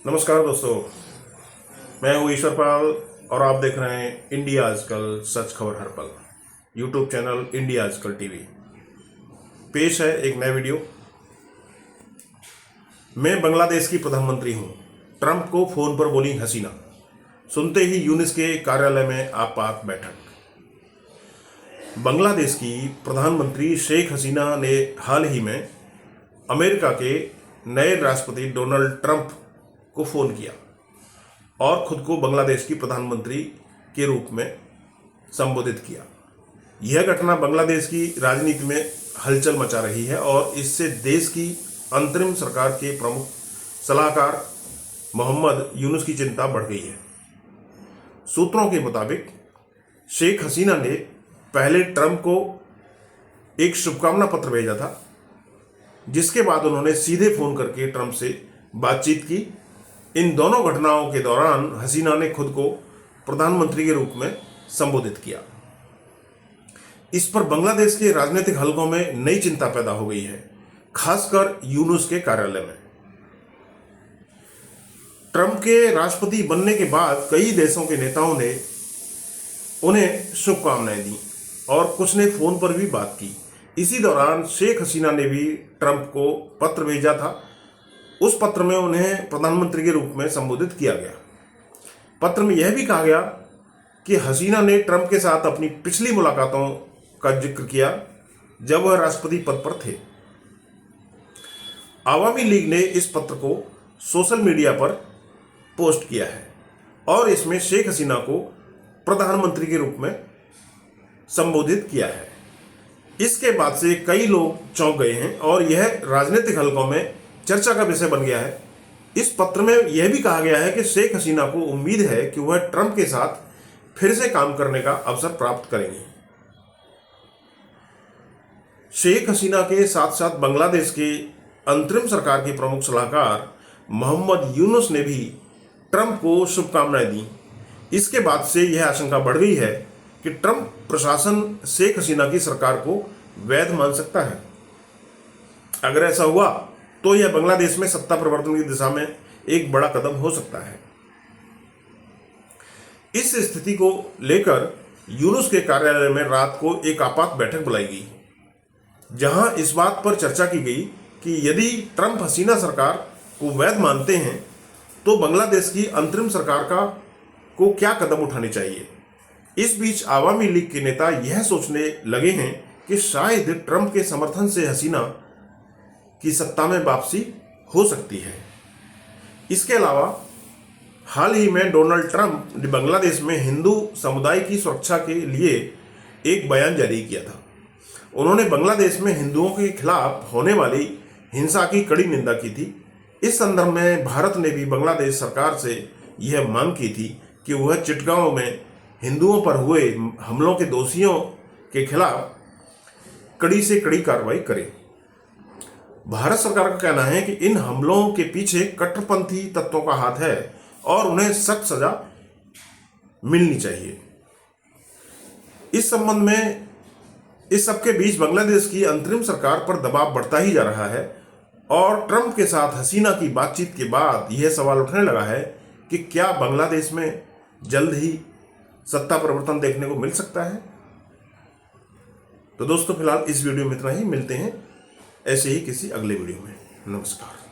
नमस्कार दोस्तों, मैं हूँ ईश्वर पाल और आप देख रहे हैं इंडिया आजकल सच खबर हर पल। यूट्यूब चैनल इंडिया आजकल टीवी पेश है एक नया वीडियो। मैं बांग्लादेश की प्रधानमंत्री हूँ, ट्रंप को फोन पर बोली हसीना। सुनते ही यूनिस के कार्यालय में आपात बैठक। बांग्लादेश की प्रधानमंत्री शेख हसीना ने हाल ही में अमेरिका के नए राष्ट्रपति डोनाल्ड ट्रंप को फोन किया और खुद को बांग्लादेश की प्रधानमंत्री के रूप में संबोधित किया। यह घटना बांग्लादेश की राजनीति में हलचल मचा रही है और इससे देश की अंतरिम सरकार के प्रमुख सलाहकार मोहम्मद यूनुस की चिंता बढ़ गई है। सूत्रों के मुताबिक शेख हसीना ने पहले ट्रंप को एक शुभकामना पत्र भेजा था, जिसके बाद उन्होंने सीधे फोन करके ट्रंप से बातचीत की। इन दोनों घटनाओं के दौरान हसीना ने खुद को प्रधानमंत्री के रूप में संबोधित किया। इस पर बांग्लादेश के राजनीतिक हलकों में नई चिंता पैदा हो गई है, खासकर यूनुस के कार्यालय में। ट्रंप के राष्ट्रपति बनने के बाद कई देशों के नेताओं ने उन्हें शुभकामनाएं दी और कुछ ने फोन पर भी बात की। इसी दौरान शेख हसीना ने भी ट्रंप को पत्र भेजा था। उस पत्र में उन्हें प्रधानमंत्री के रूप में संबोधित किया गया। पत्र में यह भी कहा गया कि हसीना ने ट्रंप के साथ अपनी पिछली मुलाकातों का जिक्र किया जब वह राष्ट्रपति पद पर थे। आवामी लीग ने इस पत्र को सोशल मीडिया पर पोस्ट किया है और इसमें शेख हसीना को प्रधानमंत्री के रूप में संबोधित किया है। इसके बाद से कई लोग चौंक गए हैं और यह राजनीतिक हलकों में चर्चा का विषय बन गया है। इस पत्र में यह भी कहा गया है कि शेख हसीना को उम्मीद है कि वह ट्रंप के साथ फिर से काम करने का अवसर प्राप्त करेंगी। शेख हसीना के साथ साथ बांग्लादेश के अंतरिम सरकार के प्रमुख सलाहकार मोहम्मद यूनुस ने भी ट्रंप को शुभकामनाएं दी। इसके बाद से यह आशंका बढ़ गई है कि ट्रंप प्रशासन शेख हसीना की सरकार को वैध मान सकता है। अगर ऐसा हुआ तो यह बांग्लादेश में सत्ता परिवर्तन की दिशा में एक बड़ा कदम हो सकता है। इस स्थिति को लेकर यूनुस के कार्यालय में रात को एक आपात बैठक बुलाई गई, जहां इस बात पर चर्चा की गई कि यदि ट्रंप हसीना सरकार को वैध मानते हैं तो बांग्लादेश की अंतरिम सरकार को क्या कदम उठाने चाहिए। इस बीच आवामी लीग के नेता यह सोचने लगे हैं कि शायद ट्रंप के समर्थन से हसीना की सत्ता में वापसी हो सकती है। इसके अलावा हाल ही में डोनाल्ड ट्रंप ने बांग्लादेश में हिंदू समुदाय की सुरक्षा के लिए एक बयान जारी किया था। उन्होंने बांग्लादेश में हिंदुओं के खिलाफ होने वाली हिंसा की कड़ी निंदा की थी। इस संदर्भ में भारत ने भी बांग्लादेश सरकार से यह मांग की थी कि वह चिटगांव में हिंदुओं पर हुए हमलों के दोषियों के खिलाफ कड़ी से कड़ी कार्रवाई करे। भारत सरकार का कहना है कि इन हमलों के पीछे कट्टरपंथी तत्वों का हाथ है और उन्हें सख्त सजा मिलनी चाहिए। इस संबंध में इस सबके बीच बांग्लादेश की अंतरिम सरकार पर दबाव बढ़ता ही जा रहा है और ट्रंप के साथ हसीना की बातचीत के बाद यह सवाल उठने लगा है कि क्या बांग्लादेश में जल्द ही सत्ता परिवर्तन देखने को मिल सकता है। तो दोस्तों, फिलहाल इस वीडियो में इतना ही। मिलते हैं ऐसे ही किसी अगले वीडियो में। नमस्कार।